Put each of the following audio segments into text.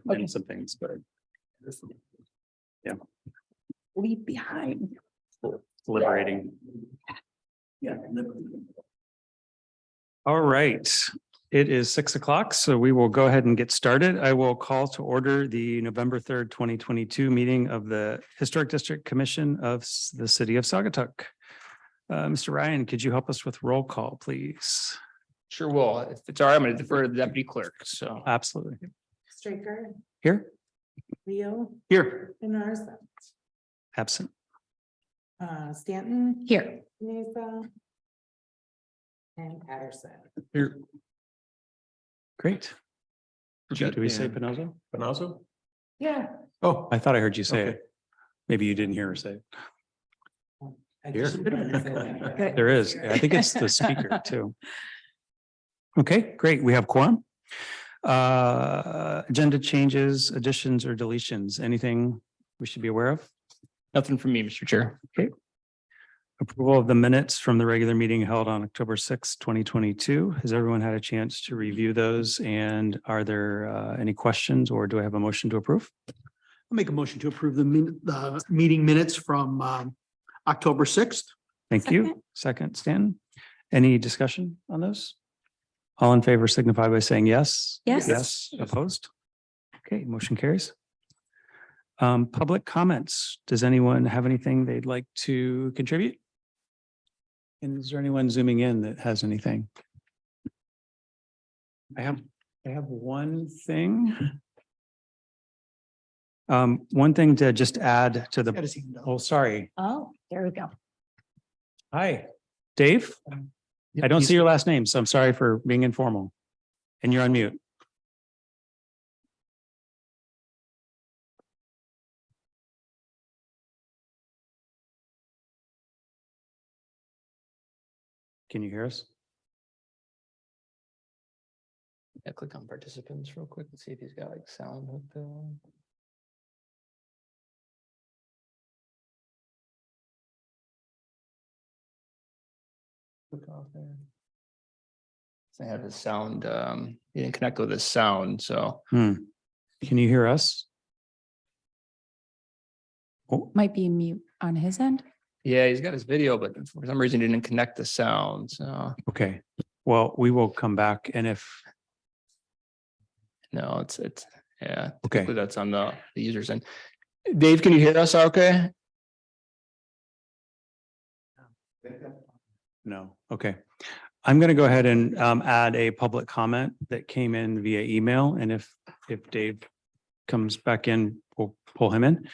and some things, but yeah, Leave behind. liberating. Yeah. All right. It is 6 o'clock, so we will go ahead and get started. I will call to order the November 3rd, 2022 meeting of the Historic District Commission of the City of Saugatuck. Mr. Ryan, could you help us with roll call, please? Sure will. If it's all right, I'm going to defer to the deputy clerk. So Absolutely. Straker, Here? Leo, Here. Menards, Absent. Stanton. Here. Mesa. And Patterson. Here. Great. Okay, Do we say and- Panozzo? Panazzo? Yeah. Oh, I thought I heard you say Okay. it. Maybe you didn't hear her say it. I Here. just wanted to say that. There is. I think it's the speaker too. Okay, great. We have quorum. Agenda changes, additions or deletions, anything we should be aware of? nothing from me, Mr. Chair. Approval of the minutes from the regular meeting held on October 6th, 2022. Has everyone had a chance to review those? And are there any questions or do I have a motion to approve? I'll make a motion to approve the meeting minutes from October 6th. Thank you. Second, Stan. Any discussion on those? All in favor signify by saying yes. Yes. Yes, opposed? Okay, motion carries. Public comments. Does anyone have anything they'd like to contribute? And is there anyone zooming in that has anything? I have one thing. One thing to just add to Got the, his hand up. oh, sorry. Oh, there we go. Hi, Dave. I don't see your last name, so I'm sorry for being informal. And you're on mute. Can you hear us? Yeah, click on participants real quick and see if he's got like sound hooked on. Click off there. I have his sound, he didn't connect with his sound, so Can you hear us? Oh, Might be mute on his end. yeah, he's got his video, but for some reason he didn't connect the sound, so okay. Well, we will come back and if, no, it's, yeah. Okay. typically that's on the users end. Dave, can you hear us okay? no, okay. I'm going to go ahead and add a public comment that came in via email. And if Dave comes back in, we'll pull him in.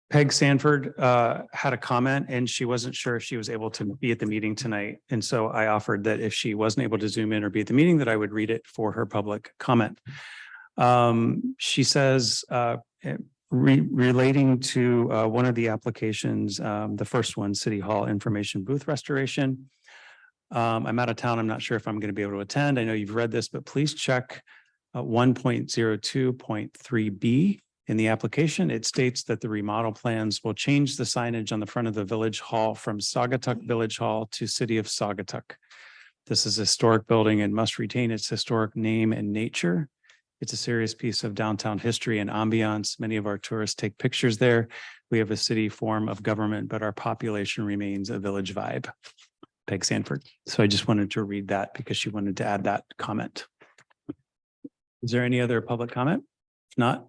Peg Sanford had a comment and she wasn't sure if she was able to be at the meeting tonight. And so I offered that if she wasn't able to zoom in or be at the meeting, that I would read it for her public comment. She says, relating to one of the applications, the first one, City Hall Information Booth Restoration. I'm out of town. I'm not sure if I'm going to be able to attend. I know you've read this, but please check 1.02.3B. In the application, it states that the remodel plans will change the signage on the front of the Village Hall from Saugatuck Village Hall to City of Saugatuck. This is a historic building and must retain its historic name and nature. It's a serious piece of downtown history and ambiance. Many of our tourists take pictures there. We have a city form of government, but our population remains a village vibe. Peg Sanford. So I just wanted to read that because she wanted to add that comment. Is there any other public comment? If not,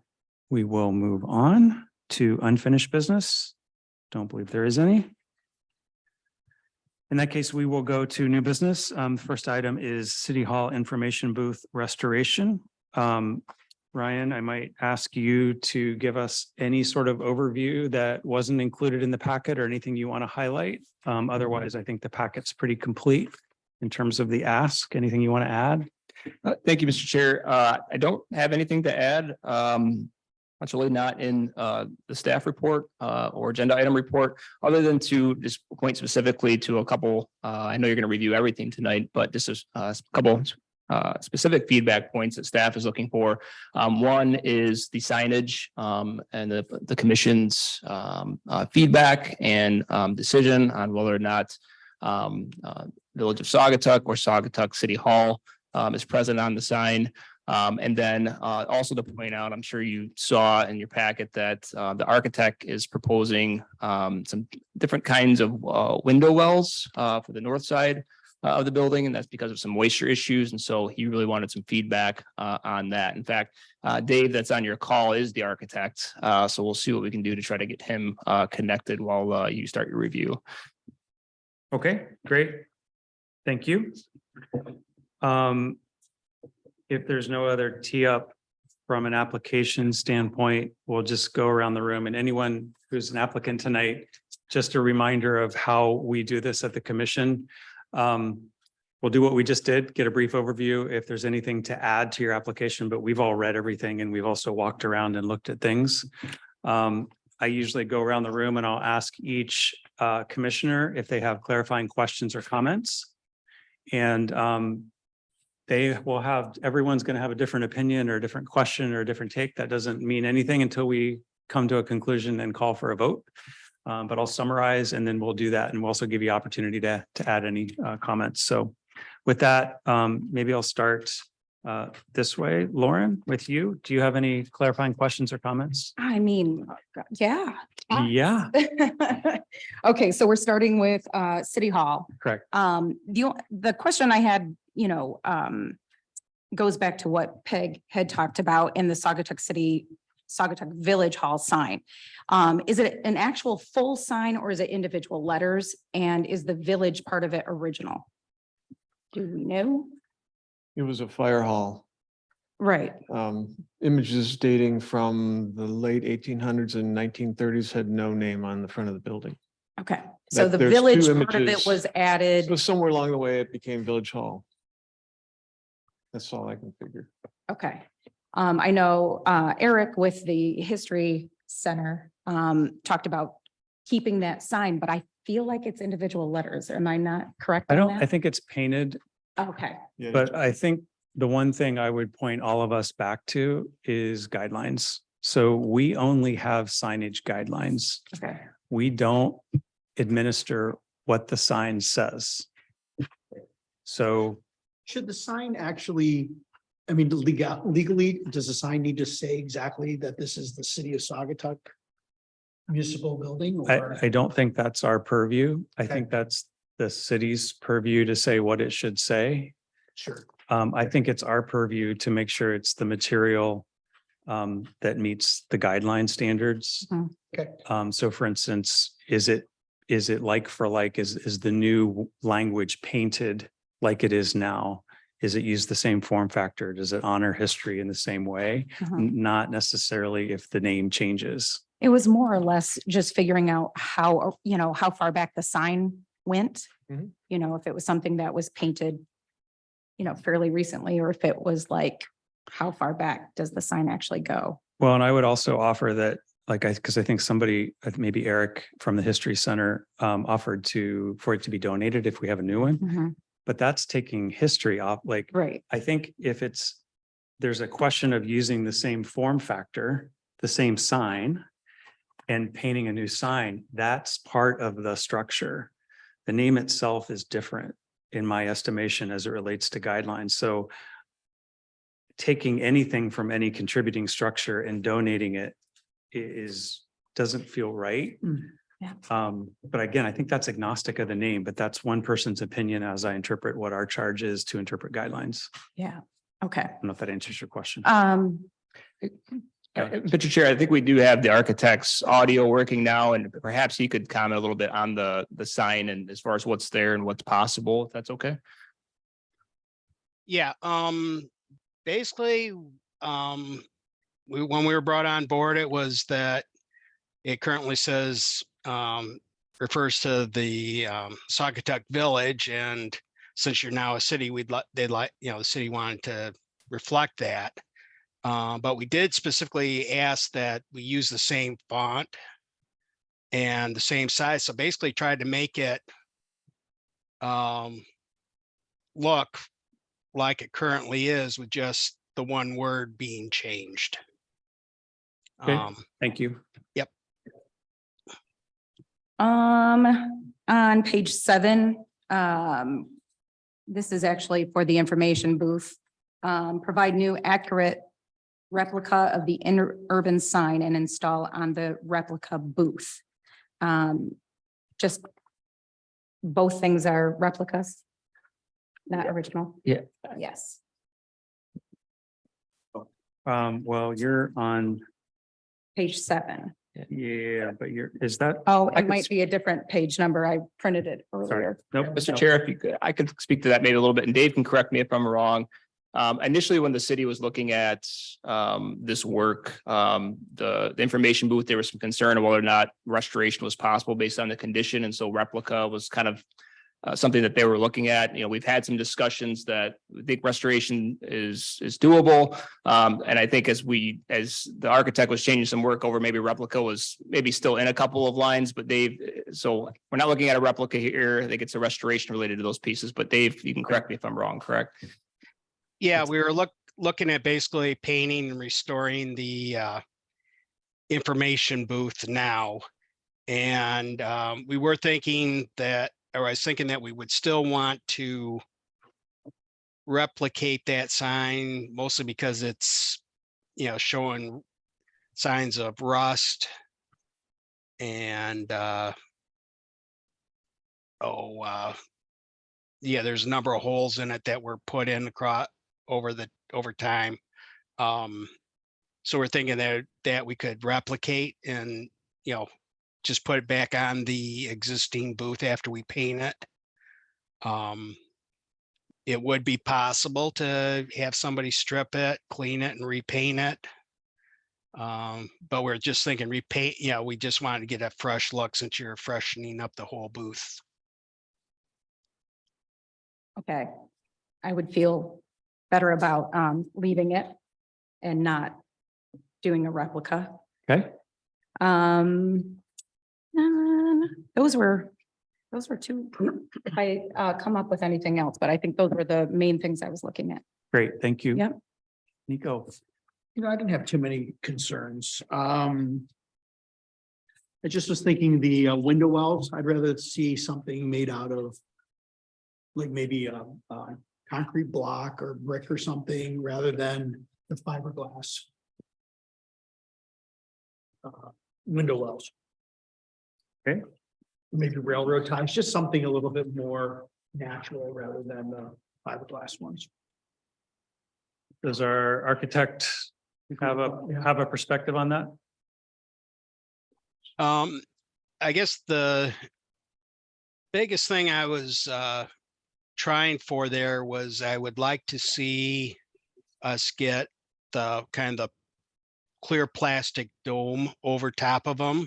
we will move on to unfinished business. Don't believe there is any. In that case, we will go to new business. The first item is City Hall Information Booth Restoration. Ryan, I might ask you to give us any sort of overview that wasn't included in the packet or anything you want to highlight. Otherwise, I think the packet's pretty complete in terms of the ask. Anything you want to add? Thank you, Mr. Chair. I don't have anything to add. That's really not in the staff report or agenda item report, other than to just point specifically to a couple. I know you're going to review everything tonight, but just a couple specific feedback points that staff is looking for. One is the signage and the commission's feedback and decision on whether or not Village of Saugatuck or Saugatuck City Hall is present on the sign. And then also to point out, I'm sure you saw in your packet that the architect is proposing some different kinds of window wells for the north side of the building, and that's because of some moisture issues. And so he really wanted some feedback on that. In fact, Dave, that's on your call, is the architect. So we'll see what we can do to try to get him connected while you start your review. Okay, great. Thank you. If there's no other tee up from an application standpoint, we'll just go around the room, and anyone who's an applicant tonight, just a reminder of how we do this at the commission. We'll do what we just did, get a brief overview if there's anything to add to your application, but we've all read everything and we've also walked around and looked at things. I usually go around the room and I'll ask each commissioner if they have clarifying questions or comments. And they will have, everyone's going to have a different opinion or a different question or a different take. That doesn't mean anything until we come to a conclusion and call for a vote. But I'll summarize and then we'll do that. And we'll also give you opportunity to add any comments. So with that, maybe I'll start this way. Lauren, with you, do you have any clarifying questions or comments? I mean, yeah. Yeah, Okay, so we're starting with City Hall. correct. The question I had, goes back to what Peg had talked about in the Saugatuck Village Hall sign. Is it an actual full sign or is it individual letters? And is the village part of it original? Do we know? It was a fire hall. Right, Images dating from the late 1800s and 1930s had no name on the front of the building. okay. So the There's village two part of it images. was added. So somewhere along the way, it became Village Hall. That's all I can figure. Okay. I know Eric with the History Center talked about keeping that sign, but I feel like it's individual letters. Am I not correct? on I that? think it's painted, Okay, Yeah, but I think the one thing I would point all of us back to is guidelines. So we only have signage guidelines. okay. We don't administer what the sign says. So Should the sign actually, I mean, legally, does the sign need to say exactly that this is the city of Saugatuck municipal building or? I don't think that's our purview. I Okay. think that's the city's purview to say what it should say. Sure. I think it's our purview to make sure it's the material that meets the guideline standards. Mhm. Okay. So for instance, is it like for like, is the new language painted like it is now? Is it use the same form factor? Does it honor history in the same way? Mhm. Not necessarily if the name changes. It was more or less just figuring out how, how far back the sign went. Mhm. If it was something that was painted, fairly recently, or if it was like, how far back does the sign actually go? Well, and I would also offer that, because I think somebody, maybe Eric from the History Center, offered for it to be donated if we have a new one. Mhm. But that's taking history off. Right, I think if there's a question of using the same form factor, the same sign, and painting a new sign, that's part of the structure. The name itself is different in my estimation as it relates to guidelines. So taking anything from any contributing structure and donating it doesn't feel right. Yeah. But again, I think that's agnostic of the name, but that's one person's opinion as I interpret what our charge is to interpret guidelines. yeah, okay. I don't know if that answers your question. Mr. Chair, I think we do have the architect's audio working now, and perhaps he could comment a little bit on the sign and as far as what's there and what's possible, if that's okay. Yeah, basically, when we were brought on board, it was that it currently says, refers to the Saugatuck Village, and since you're now a city, the city wanted to reflect that. But we did specifically ask that we use the same font and the same size. So basically tried to make it look like it currently is, with just the one word being changed. Okay. Thank you. On page 7, this is actually for the information booth. provide new accurate replica of the interurban sign and install on the replica booth. Just both things are replicas, not original? Yeah. Yes. Well, you're on, Page 7. yeah, but is that? Oh, I it could might be a different page number. I printed it Sorry. earlier. Nope. Mr. no. Chair, if you could, I could speak to that maybe a little bit, and Dave can correct me if I'm wrong. Initially, when the city was looking at this work, the information booth, there was some concern of whether or not restoration was possible based on the condition, and so replica was kind of something that they were looking at. You know, we've had some discussions that I think restoration is doable. And I think as the architect was changing some work over, maybe replica was maybe still in a couple of lines, but so we're not looking at a replica here. I think it's a restoration related to those pieces, but Dave, you can correct me if I'm wrong, correct? Yeah, we were looking at basically painting and restoring the information booth now. And we were thinking that, or I was thinking that we would still want to replicate that sign, mostly because it's, showing signs of rust and yeah, there's a number of holes in it that were put in over time. So we're thinking that we could replicate and, just put it back on the existing booth after we paint it. It would be possible to have somebody strip it, clean it and repaint it. But we're just thinking repaint, we just wanted to get a fresh look since you're freshening up the whole booth. Okay. I would feel better about leaving it and not doing a replica. Okay, Those were two, if I come up with anything else, but I think those were the main things I was looking at. great. Thank you. Yep. Nico. I didn't have too many concerns. I just was thinking the window wells, I'd rather see something made out of like maybe a concrete block or brick or something rather than the fiberglass window wells. Okay. Maybe railroad ties, just something a little bit more natural rather than the fiberglass ones. Does our architect have a perspective on that? I guess the biggest thing I was trying for there was I would like to see us get the kind of clear plastic dome over top of them.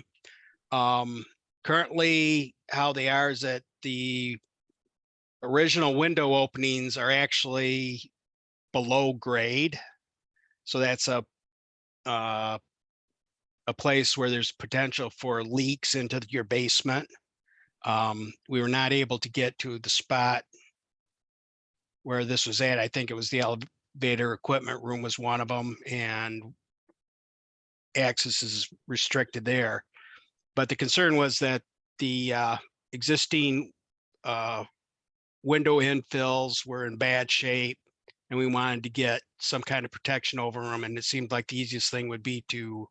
Currently, how they are is that the original window openings are actually below grade. So that's a place where there's potential for leaks into your basement. We were not able to get to the spot where this was at. I think it was the elevator equipment room was one of them, and access is restricted there. But the concern was that the existing window infills were in bad shape, and we wanted to get some kind of protection over them. And it seemed like the easiest thing would be to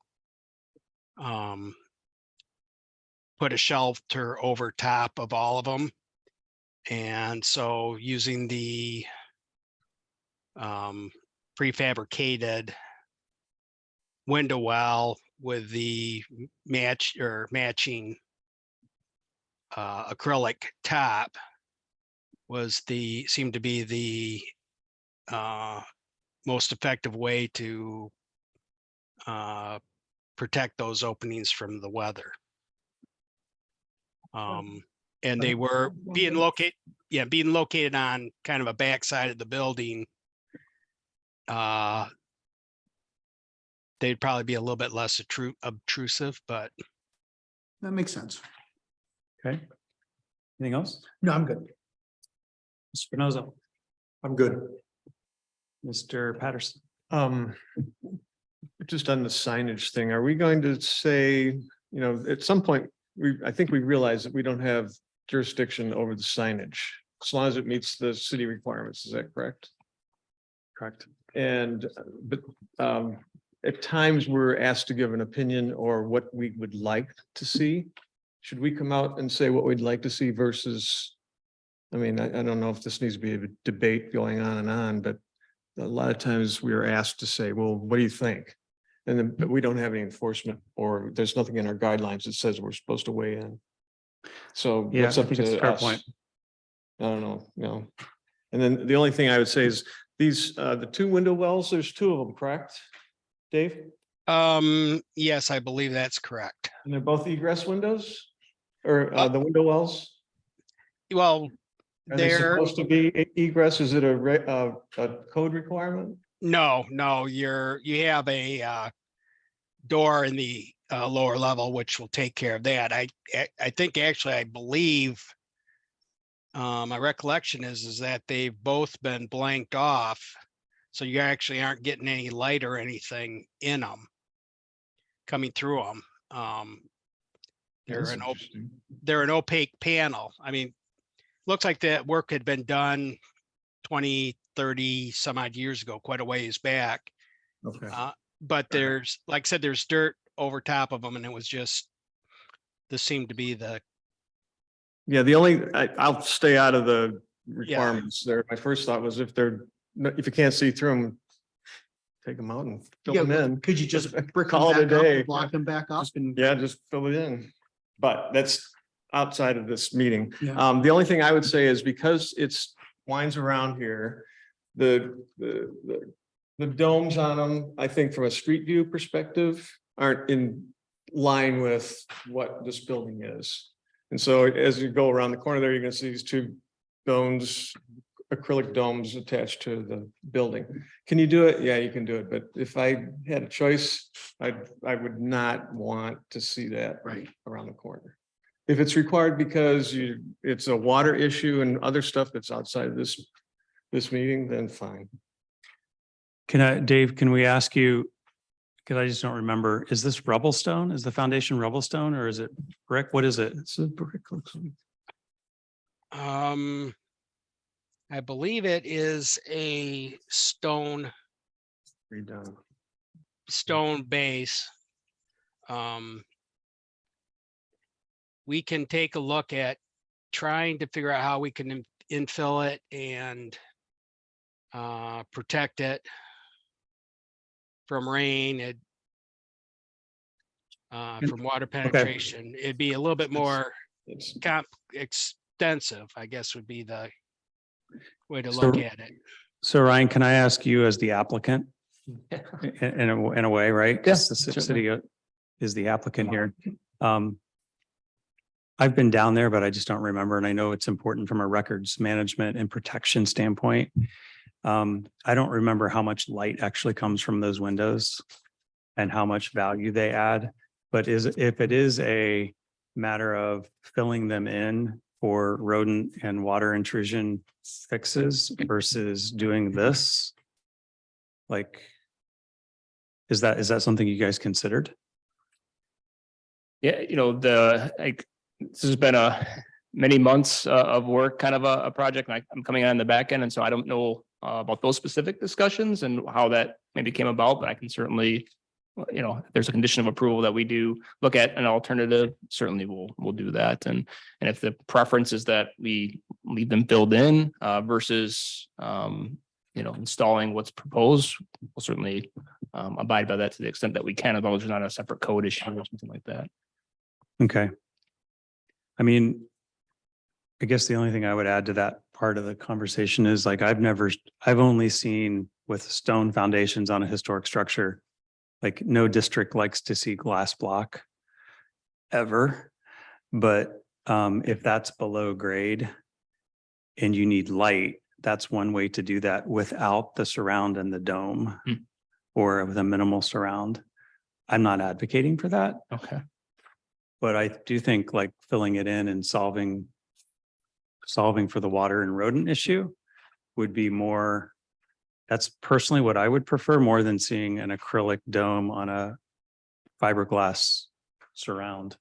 put a shelter over top of all of them. And so using the prefabricated window well with the matching acrylic top seemed to be the most effective way to protect those openings from the weather. And they were being located on kind of a backside of the building. They'd probably be a little bit less obtrusive, but That makes sense. Okay. Anything else? No, I'm good. Mr. Spinoza, I'm good. Mr. Patterson. Just on the signage thing, are we going to say, at some point, I think we realize that we don't have jurisdiction over the signage as long as it meets the city requirements. Is that correct? Correct. And, but, at times we're asked to give an opinion or what we would like to see. Should we come out and say what we'd like to see versus, I mean, I don't know if this needs to be a debate going on, but a lot of times we are asked to say, well, what do you think? And then, but we don't have any enforcement or there's nothing in our guidelines that says we're supposed to weigh in. So Yeah, what's I up think it's a to fair us? point. I don't know. And then the only thing I would say is these, the two window wells, there's two of them, correct? Dave? Yes, I believe that's correct. And they're both egress windows? Or Uh, the window wells? Well, Are they they're, supposed to be egress? Is it a code requirement? no, you have a door in the lower level, which will take care of that. I think actually, I believe my recollection is that they've both been blanked off. So you actually aren't getting any light or anything in them coming through them. That's interesting. They're an opaque panel. I mean, looks like that work had been done 20, 30 some odd years ago, quite a ways back. Okay. But there's, like I said, there's dirt over top of them, and it was just, this seemed to be the, Yeah, the only, I'll stay out of the requirements there. My first thought was if you can't see through them, take them out and fill them Yeah, in. could you just brick Call them it a back up, day. and block them back up and? Yeah, just fill it in. But that's outside of this meeting. Yeah. The only thing I would say is because it's winds around here, the domes on them, I think from a street view perspective, aren't in line with what this building is. And so as you go around the corner there, you're gonna see these two domes, acrylic domes attached to the building. Can you do it? Yeah, you can do it. But if I had a choice, I would not want to see that Right. around the corner. If it's required because it's a water issue and other stuff that's outside of this meeting, then fine. Dave, can we ask you, because I just don't remember, is this rubble stone? Is the foundation rubble stone or is it brick? What is it? It's a brick, looks like. I believe it is a stone Redone. base. We can take a look at trying to figure out how we can infill it and protect it from rain, from water penetration. It'd be a little bit more It's extensive, I guess would be the way to So- look at it. So Ryan, can I ask you as the applicant? In a way, right? 'Cause the city is the applicant here. I've been down there, but I just don't remember. And I know it's important from a records management and protection standpoint. I don't remember how much light actually comes from those windows and how much value they add. But if it is a matter of filling them in for rodent and water intrusion fixes versus doing this, like, is that something you guys considered? Yeah, this has been many months of work, kind of a project, and I'm coming on the back end, and so I don't know about those specific discussions and how that maybe came about, but I can certainly, if there's a condition of approval that we do look at an alternative, certainly we'll do that. And if the preference is that we leave them filled in versus installing what's proposed, we'll certainly abide by that to the extent that we can, as long as there's not a separate code issue or something like that. Okay. I mean, I guess the only thing I would add to that part of the conversation is like, I've only seen with stone foundations on a historic structure, like no district likes to see glass block ever. But if that's below grade and you need light, that's one way to do that without the surround and the dome or with a minimal surround. I'm not advocating for that. Okay. But I do think like filling it in and solving for the water and rodent issue would be more, that's personally what I would prefer more than seeing an acrylic dome on a fiberglass surround.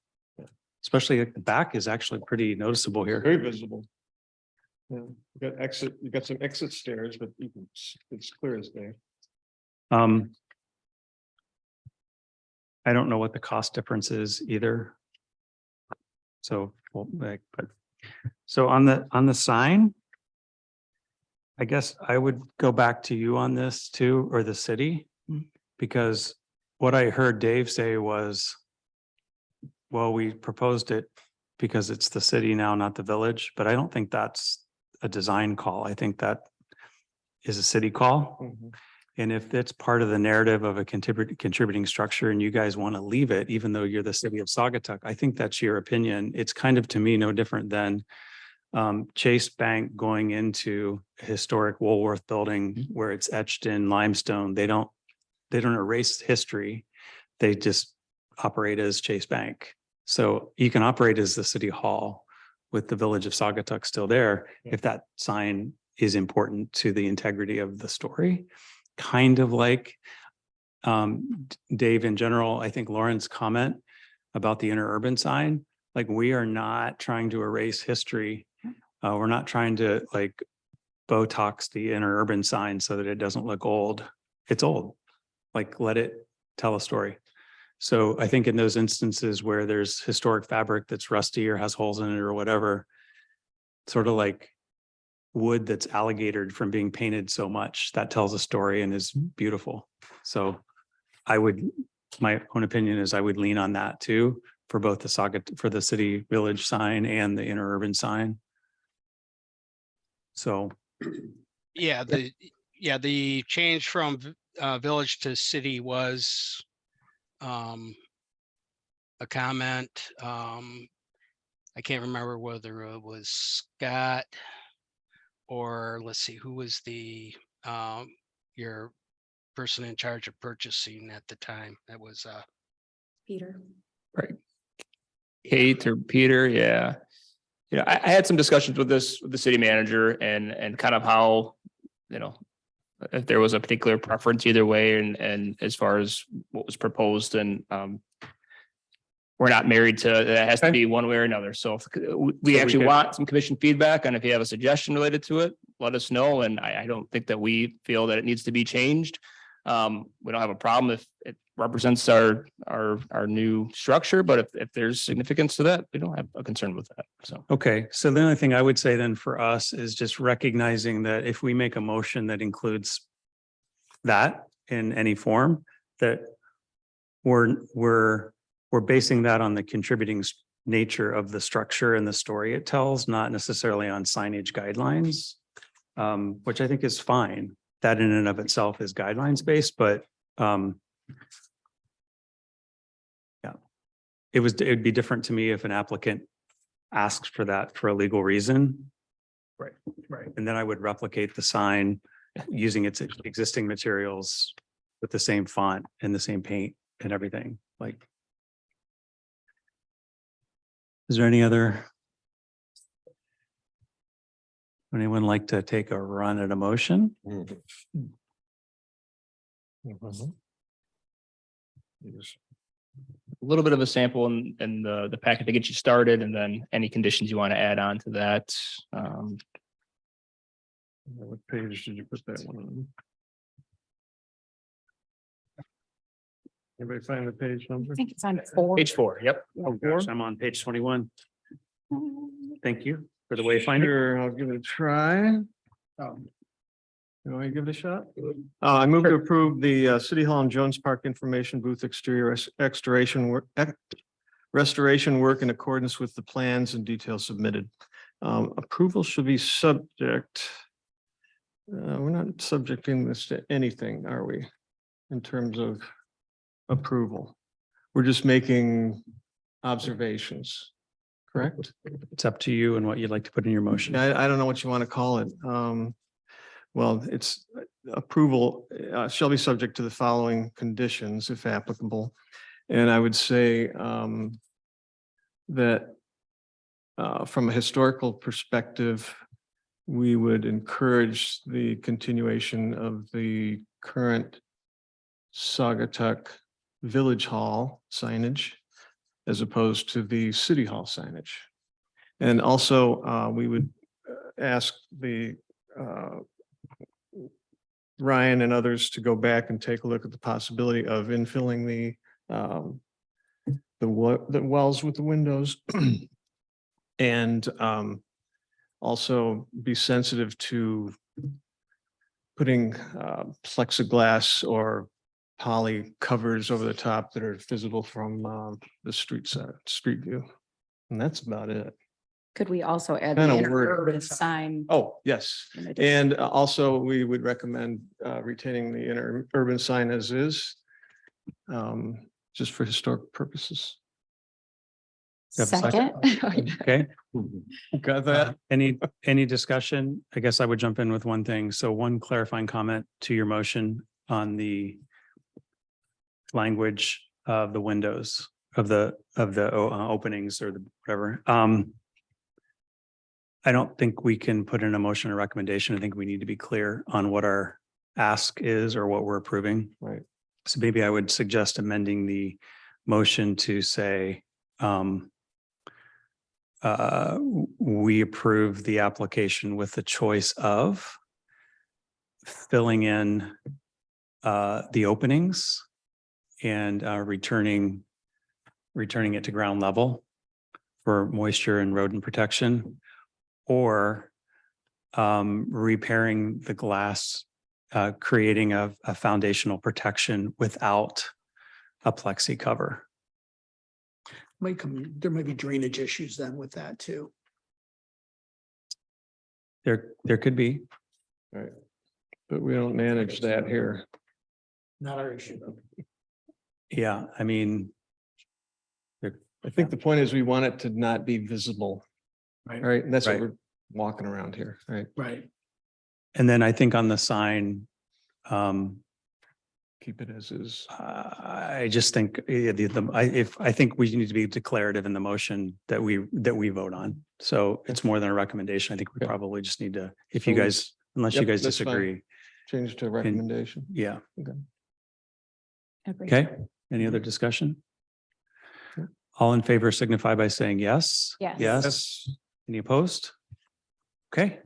Especially like the back is actually pretty noticeable here. very visible. Yeah, you got some exit stairs, but it's clear as day. I don't know what the cost difference is either. So, well, so on the sign, I guess I would go back to you on this too, or the city, because what I heard Dave say was, well, we proposed it because it's the city now, not the village, but I don't think that's a design call. I think that is a city call. And if it's part of the narrative of a contributing structure and you guys want to leave it, even though you're the city of Saugatuck, I think that's your opinion. It's kind of, to me, no different than Chase Bank going into a historic Woolworth building where it's etched in limestone. They don't erase history. They just operate as Chase Bank. So you can operate as the city hall with the village of Saugatuck still there, if that sign is important to the integrity of the story. Kind of like Dave in general, I think Lauren's comment about the interurban sign, like we are not trying to erase history. We're not trying to like Botox the interurban sign so that it doesn't look old. It's old. Like let it tell a story. So I think in those instances where there's historic fabric that's rusty or has holes in it or whatever, sort of like wood that's alligatored from being painted so much, that tells a story and is beautiful. So my own opinion is I would lean on that too for both for the city village sign and the interurban sign. So. Yeah, the change from village to city was a comment. I can't remember whether it was Scott or let's see, who was the your person in charge of purchasing at the time? That was Peter. Right. Kate or Peter, yeah. You know, I had some discussions with the city manager and kind of how, you know, if there was a particular preference either way and as far as what was proposed and we're not married to, that has to be one way or another. So if we actually want some commission feedback and if you have a suggestion related to it, let us know. And I don't think that we feel that it needs to be changed. We don't have a problem if it represents our new structure, but if there's significance to that, we don't have a concern with that. So. Okay, so the only thing I would say then for us is just recognizing that if we make a motion that includes that in any form, that we're basing that on the contributing nature of the structure and the story it tells, not necessarily on signage guidelines, which I think is fine. That in and of itself is guidelines based, but yeah, it'd be different to me if an applicant asks for that for a legal reason. Right. And then I would replicate the sign using its existing materials with the same font and the same paint and everything. Like, is there anyone like to take a run at a motion? A little bit of a sample in the packet to get you started and then any conditions you want to add on to that. What page did you put that one on? Anybody find the page number? I think it's on 4. Page 4, yep. Oh gosh, I'm on page 21. Thank you for the wayfinder. Sure, I'll give it a try. You want me to give it a shot? I move to approve the City Hall and Jones Park Information Booth exterior restoration work in accordance with the plans and details submitted. Approval should be subject. We're not subjecting this to anything, are we? In terms of approval, we're just making observations, correct? It's up to you and what you'd like to put in your motion. I don't know what you want to call it. Well, it's approval shall be subject to the following conditions if applicable. And I would say that from a historical perspective, we would encourage the continuation of the current Saugatuck Village Hall signage as opposed to the City Hall signage. And also we would ask the Ryan and others to go back and take a look at the possibility of infilling the wells with the windows. And also be sensitive to putting plexiglass or poly covers over the top that are visible from the street view. And that's about it. Could we also add the Kinda word. urban sign? Oh, yes. in addition? And also, we would recommend retaining the inner urban sign as is, just for historic purposes. You have a second? Second. Okay. Got that? Any discussion? I guess I would jump in with one thing. So one clarifying comment to your motion on the language of the windows of the openings or the whatever. I don't think we can put in a motion or recommendation. I think we need to be clear on what our ask is or what we're approving. Right. So maybe I would suggest amending the motion to say, we approve the application with the choice of filling in the openings and returning it to ground level for moisture and rodent protection, or repairing the glass, creating a foundational protection without a plexi cover. There might be drainage issues then with that too. There could be. Right. But we don't manage that here. Not our issue though. Yeah, I mean, I think the point is we want it to not be visible. Right. Right? And that's what Right. we're walking around here, right? Right. and then I think on the sign, Keep it as is. I just think I think we need to be declarative in the motion that we vote on. So it's more than a recommendation. I think we Okay. probably just need to, if So you we- guys, unless you Yep, guys that's fine. disagree. Change to a recommendation. Yeah. Agreed. Okay. Any other discussion? All in favor signify by saying yes. Yes. Yes. Any opposed? Okay.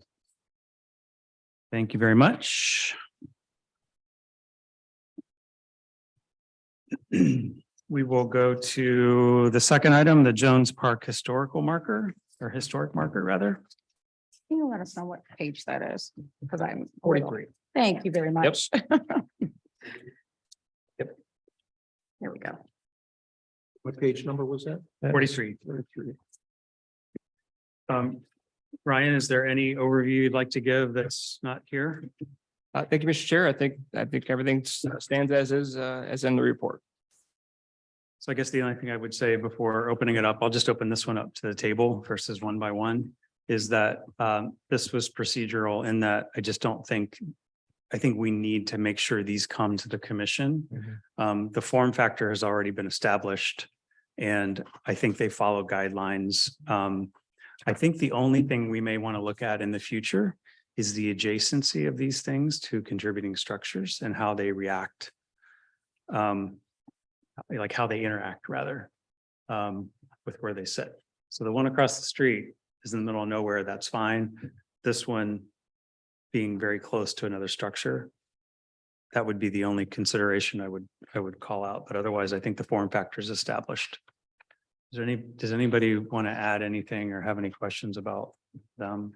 Thank you very much. We will go to the second item, the Jones Park historical marker or historic marker rather. Can you let us know what page that is? Because I'm. 43. Thank you very much. Yep. Here we go. What page number was that? 43. Ryan, is there any overview you'd like to give that's not here? Thank you, Mr. Chair. I think everything stands as is, as in the report. So I guess the only thing I would say before opening it up, I'll just open this one up to the table versus one by one, is that this was procedural in that I just don't think, I think we need to make sure these come to the commission. The form factor has already been established and I think they follow guidelines. I think the only thing we may want to look at in the future is the adjacency of these things to contributing structures and how they react. Like how they interact rather, with where they sit. So the one across the street is in the middle of nowhere, that's fine. This one being very close to another structure, that would be the only consideration I would call out, but otherwise I think the form factor is established. Does anybody want to add anything or have any questions about them?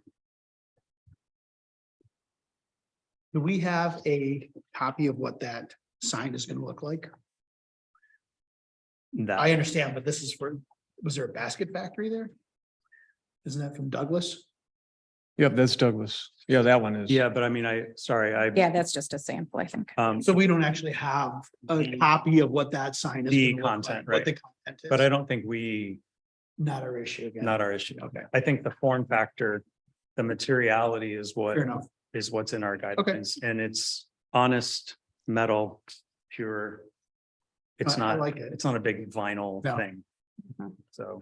Do we have a copy of what that sign is going to look like? That, I understand, but this is was there a basket factory there? Isn't that from Douglas? Yep, that's Douglas. Yeah, that one is. yeah, but I mean, Yeah, that's just a sample, I think. So we don't actually have a copy of what that sign is. The gonna look content, like, what right. the content is. but I don't think we, Not our issue again. not our issue. Okay. I think the form factor, the materiality is what Fair enough. is what's in our guidelines and it's honest, metal, pure. It's I not, like it. it's not a big vinyl No. thing. Mhm. So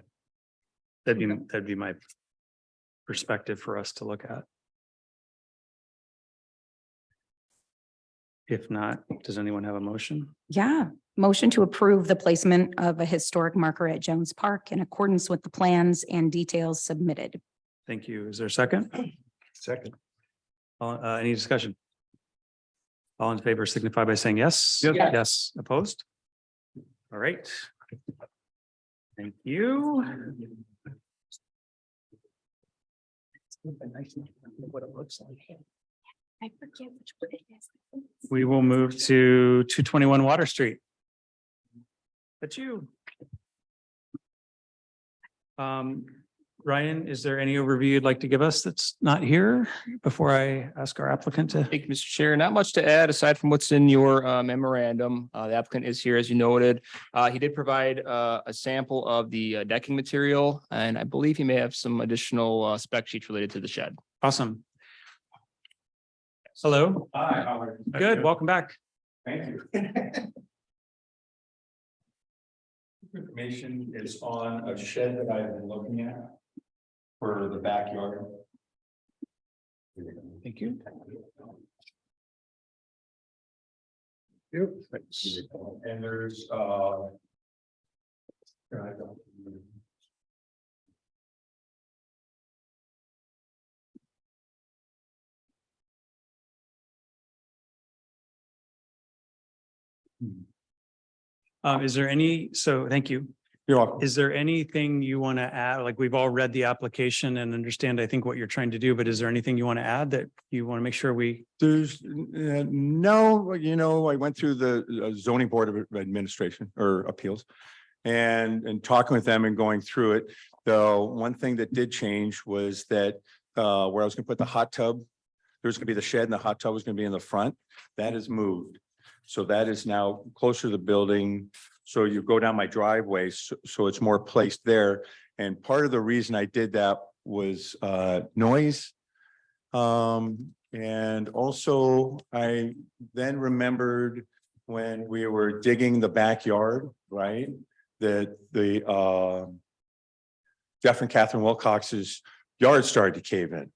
that'd be my perspective for us to look at. If not, does anyone have a motion? Yeah, motion to approve the placement of a historic marker at Jones Park in accordance with the plans and details submitted. Thank you. Is there a second? Second. Any discussion? All in favor signify by saying yes. Yes. Yes, opposed? All right. Thank you. What it looks like. I forget which one it is. We will move to 221 Water Street. That's you. Ryan, is there any overview you'd like to give us that's not here before I ask our applicant to? Thank you, Mr. Chair. Not much to add aside from what's in your memorandum. The applicant is here, as you noted. He did provide a sample of the decking material, and I believe he may have some additional spec sheets related to the shed. Awesome. Hello. Hi, how are you? Good, welcome back. Thank you. Information is on a shed that I've been looking at for the backyard. Thank you. And there's Is there any, so thank you. You're welcome. Is there anything you want to add? Like, we've all read the application and understand, I think, what you're trying to do, but is there anything you want to add that you want to make sure we? There's no, I went through the zoning board of administration or appeals. And talking with them and going through it, though, one thing that did change was that where I was gonna put the hot tub, there's gonna be the shed and the hot tub was gonna be in the front. That is moved. So that is now closer to the building. So you go down my driveway, so it's more placed there. And part of the reason I did that was noise. And also I then remembered when we were digging the backyard, right? That the Jeff and Catherine Wilcox's yard started to cave in,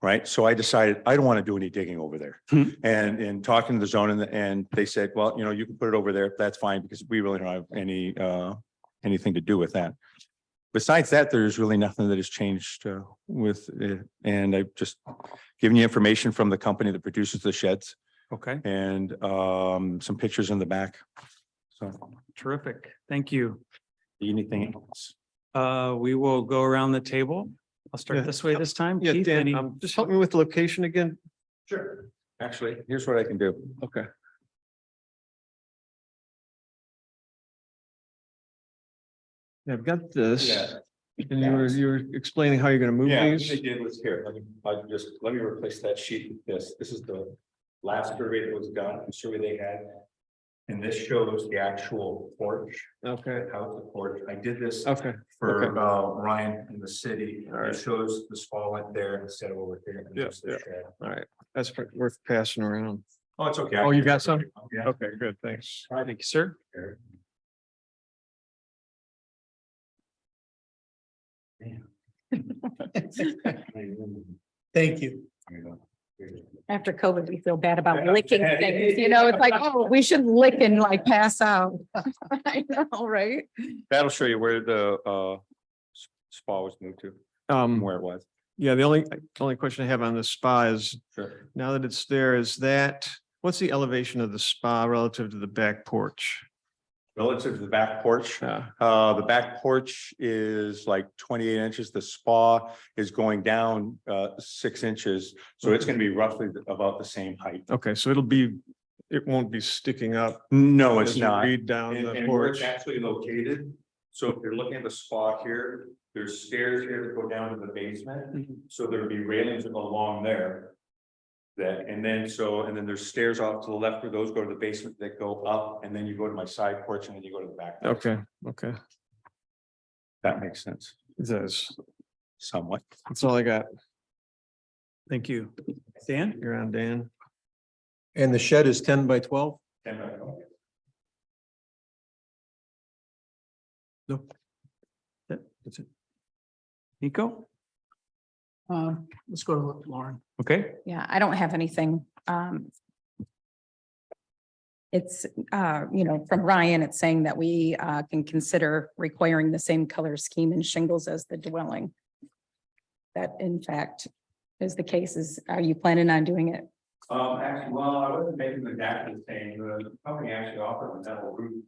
right? So I decided I don't want to do any digging over there. And in talking to the zone and they said, well, you can put it over there. That's fine because we really don't have anything to do with that. Besides that, there's really nothing that has changed with it. And I've just given you information from the company that produces the sheds Okay, and some pictures in the back. So terrific. Thank you. anything else? We will go around the table. I'll start Yeah. this way this time. Yeah, Keith, Dan, any? just help me with the location again. Sure. Actually, here's what I can do. Okay. Yeah, I've got this. And you were explaining how you're gonna move Yeah, what these. they did was here, let me replace that sheet with this. This is the last survey that was done, the survey they had. And this shows the actual porch, Okay, the house, the porch. I did this okay, for okay. Ryan in the city. All right. It shows the spa went there instead of over here. and Yeah, there's the yeah. shed. All right, that's worth passing around. Oh, it's okay. Oh, you got some? Yeah. Okay, good, thanks. Thank you, sir. Thank you. After COVID, we feel bad about licking things, it's like, oh, we should lick and like pass out. I know, right? That'll show you where the spa was moved to, and where it was. Yeah, the only question I have on the spa is, Sure. now that it's there, what's the elevation of the spa relative to the back porch? Relative to the back porch, Yeah, the back porch is like 28 inches. The spa is going down 6 inches. So it's gonna be roughly about the same height. okay, so it won't be sticking up. No, as it's you not. read down And the and where it's porch. actually located, so if you're looking at the spa here, there's stairs here that go down to the basement. So there'll be railings along there. And then there's stairs off to the left where those go to the basement that go up, and then you go to my side porch and then you go to the back. porch. Okay, That makes sense it does. somewhat. That's all I got. Thank you. Dan? You're on, Dan. And the shed is 10 by 12? That's it. Nico? Let's go to Lauren. Okay, Yeah, I don't have anything. It's, from Ryan, it's saying that we can consider requiring the same color scheme and shingles as the dwelling. That in fact is the case? Are you planning on doing it? Actually, well, I wasn't making the exactly the same, the company actually offered a metal roof.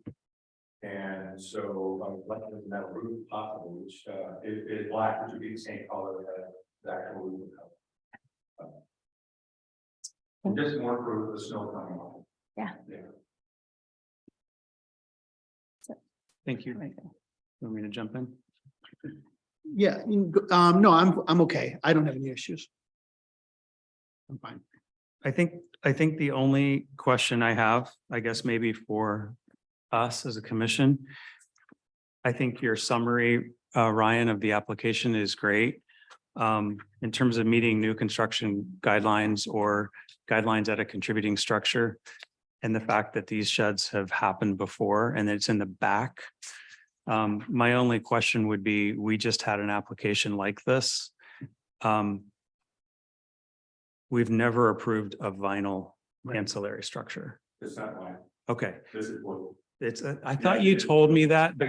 And so I was left with a metal roof possible, which is black, which would be the same color as the actual roof. Just more for the snow coming off. Yeah. Thank you. Want me to jump in? Yeah, no, I'm okay. I don't have any issues. I'm fine. I think the only question I have, I guess maybe for us as a commission. I think your summary, Ryan, of the application is great. In terms of meeting new construction guidelines or guidelines at a contributing structure. And the fact that these sheds have happened before and it's in the back. My only question would be, we just had an application like this. We've never approved a vinyl ancillary structure. It's not mine. Okay, This is what. it's, I thought you told me that, but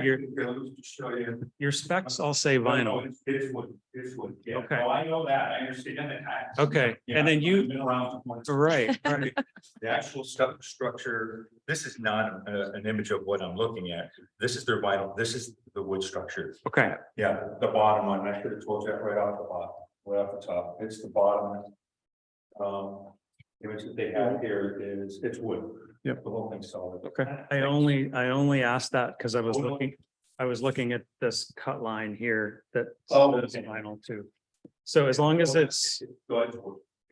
Show you. your specs all say vinyl. It's wood, it's wood. Yeah. Okay. Oh, I know that. I understand that. Okay, and then I've you, been around for right, The actual stuff structure, this is not an image of what I'm looking at. This is their vinyl, this is the wood structure. okay, Yeah, the bottom one, I should have told you that right off the bottom, right off the top. It's the bottom. Image that they have here is, it's wood. Yep. The whole thing's solid. okay. I only asked that because I was looking at this cut line here that Oh, says vinyl too. So as long as it's, Go ahead.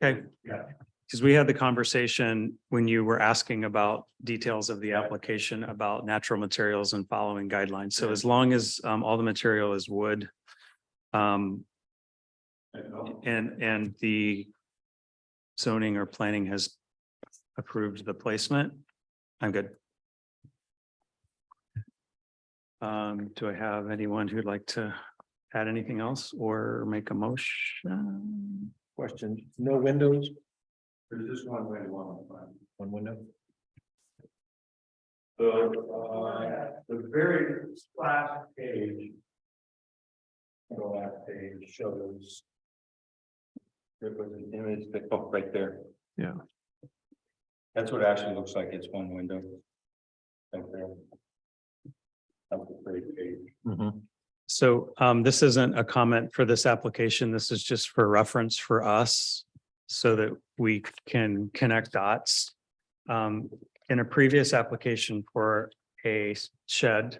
okay, Yeah. because we had the conversation when you were asking about details of the application about natural materials and following guidelines. So as long as all the material is wood. And the zoning or planning has approved the placement, I'm good. Do I have anyone who'd like to add anything else or make a motion? Question, no windows, There's just one way to one. one window? The very last page. The last page shows. There was an image that, oh, right there. Yeah. That's what it actually looks like. It's one window. Right there. That's a great page. So this isn't a comment for this application. This is just for reference for us so that we can connect dots. In a previous application for a shed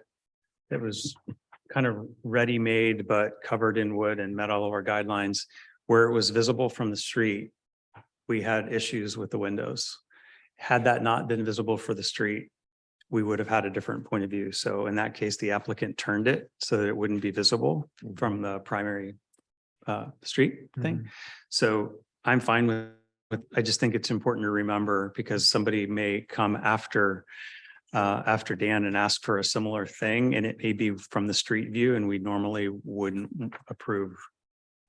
that was kind of ready-made but covered in wood and met all of our guidelines, where it was visible from the street, we had issues with the windows. Had that not been visible for the street, we would have had a different point of view. So in that case, the applicant turned it so that it wouldn't be visible from the primary street thing. So I'm fine with, I just think it's important to remember because somebody may come after Dan and ask for a similar thing, and it may be from the street view, and we normally wouldn't approve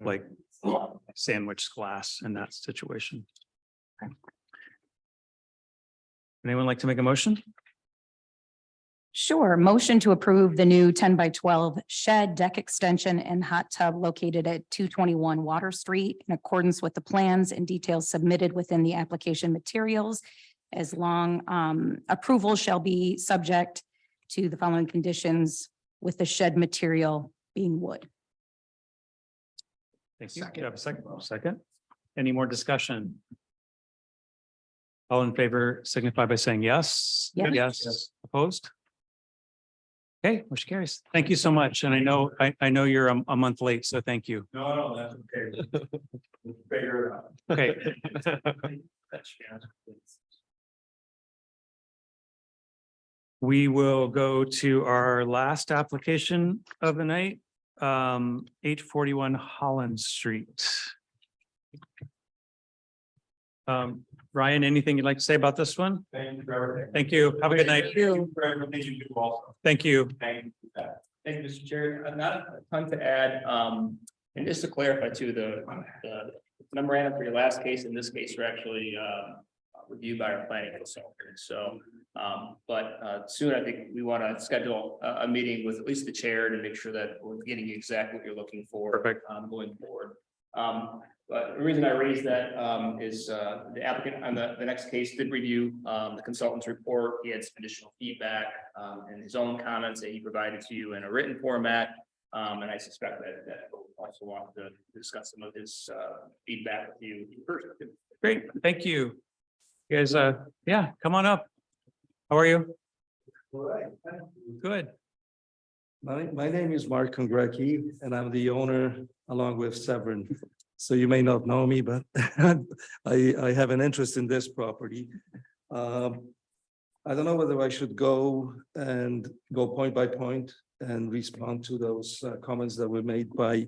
like sandwich glass in that situation. Anyone like to make a motion? Sure. Motion to approve the new 10 by 12 shed deck extension and hot tub located at 221 Water Street in accordance with the plans and details submitted within the application materials. As long approval shall be subject to the following conditions with the shed material being wood. Thank you. Do you have a second? Second. Any more discussion? All in favor signify by saying yes. Yes. Yes. Opposed? Okay, motion carries. Thank you so much. And I know you're a month late, so thank you. No, that's okay. Figure it out. Okay. We will go to our last application of the night, 841 Holland Street. Ryan, anything you'd like to say about this one? Thank you for everything. Thank you. Have a good night. Thank you for everything you do also. Thank you. Thank you. for that. Thank you, Mr. Chair. Not a ton to add. And just to clarify too, the memorandum for your last case, in this case, are actually reviewed by our planning consultant. So, but soon I think we want to schedule a meeting with at least the chair to make sure that we're getting you exactly what you're looking for. Perfect. Going forward. But the reason I raised that is the applicant on the next case did review the consultant's report. He had some additional feedback and his own comments that he provided to you in a written format. And I suspect that he'll also want to discuss some of his feedback with you first. Great, thank you. You guys, yeah, come on up. How are you? Good. My name is Mark Congrecki, and I'm the owner along with Severin. So you may not know me, but I have an interest in this property. I don't know whether I should go point by point and respond to those comments that were made by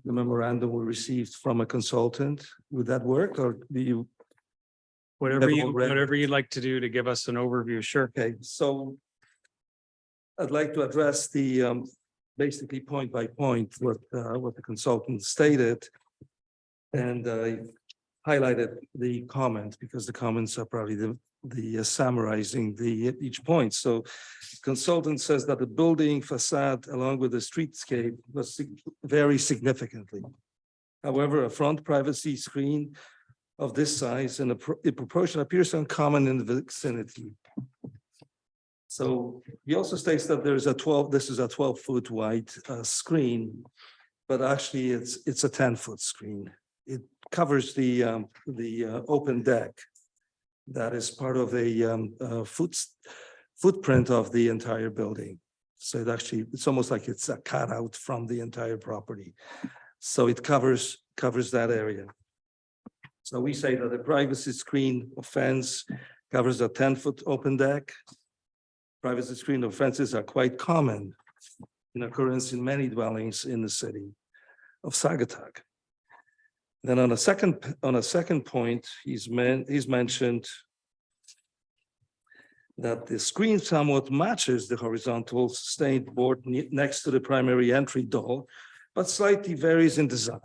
the memorandum we received from a consultant. Would that work, or do you? Whatever you'd like to do to give us an overview, sure. Okay, so I'd like to address the basically point by point what the consultant stated. And I highlighted the comments because the comments are probably the summarizing each point. So consultant says that the building facade along with the streetscape was very significantly. However, a front privacy screen of this size and a proportion appears uncommon in the vicinity. So he also states that this is a 12-foot wide screen, but actually it's a 10-foot screen. It covers the open deck that is part of a footprint of the entire building. So it's almost like it's a cutout from the entire property. So it covers that area. So we say that the privacy screen of fence covers a 10-foot open deck. Privacy screen of fences are quite common in occurrence in many dwellings in the city of Saugatuck. Then on a second point, he's mentioned that the screen somewhat matches the horizontal stained board next to the primary entry door, but slightly varies in design.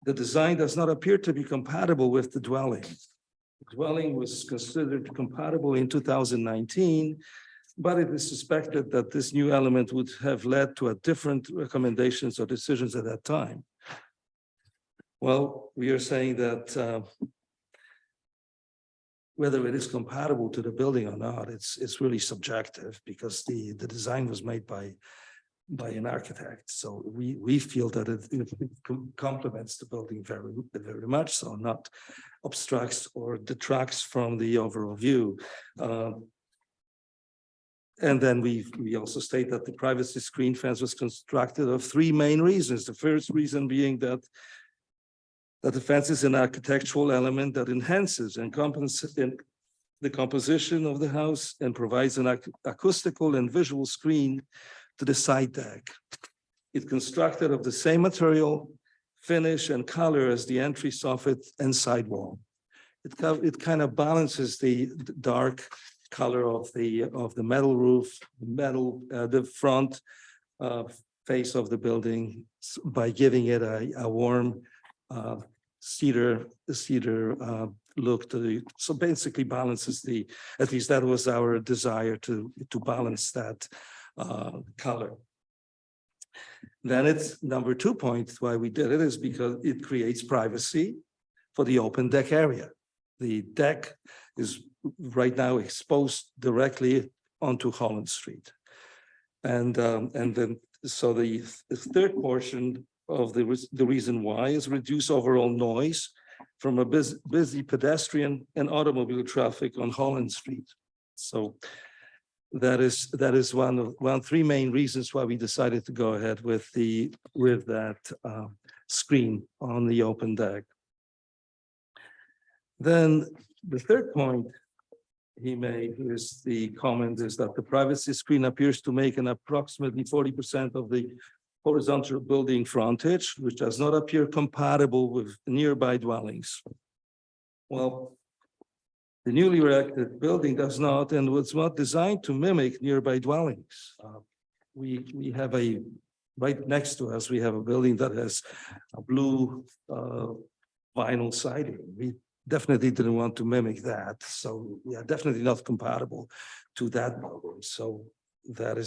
The design does not appear to be compatible with the dwelling. The dwelling was considered compatible in 2019, but it is suspected that this new element would have led to a different recommendations or decisions at that time. Well, we are saying that whether it is compatible to the building or not, it's really subjective because the design was made by an architect. So we feel that it complements the building very, very much, so not obstructs or detracts from the overall view. And then we also state that the privacy screen fence was constructed of three main reasons. The first reason being that the fence is an architectural element that enhances and compensates the composition of the house and provides an acoustical and visual screen to the side deck. It's constructed of the same material, finish, and color as the entry soffit and sidewall. It kind of balances the dark color of the metal roof, the front face of the building by giving it a warm cedar look to the, so basically balances at least that was our desire to balance that color. Then it's number 2 point why we did it is because it creates privacy for the open deck area. The deck is right now exposed directly onto Holland Street. And then so the third portion of the reason why is reduce overall noise from a busy pedestrian and automobile traffic on Holland Street. So that is one three main reasons why we decided to go ahead with that screen on the open deck. Then the third point he made is the comment is that the privacy screen appears to make an approximately 40% of the horizontal building frontage, which does not appear compatible with nearby dwellings. Well, the newly erected building does not and was not designed to mimic nearby dwellings. We have right next to us, we have a building that has a blue vinyl siding. We definitely didn't want to mimic that. So we are definitely not compatible to that building. So that is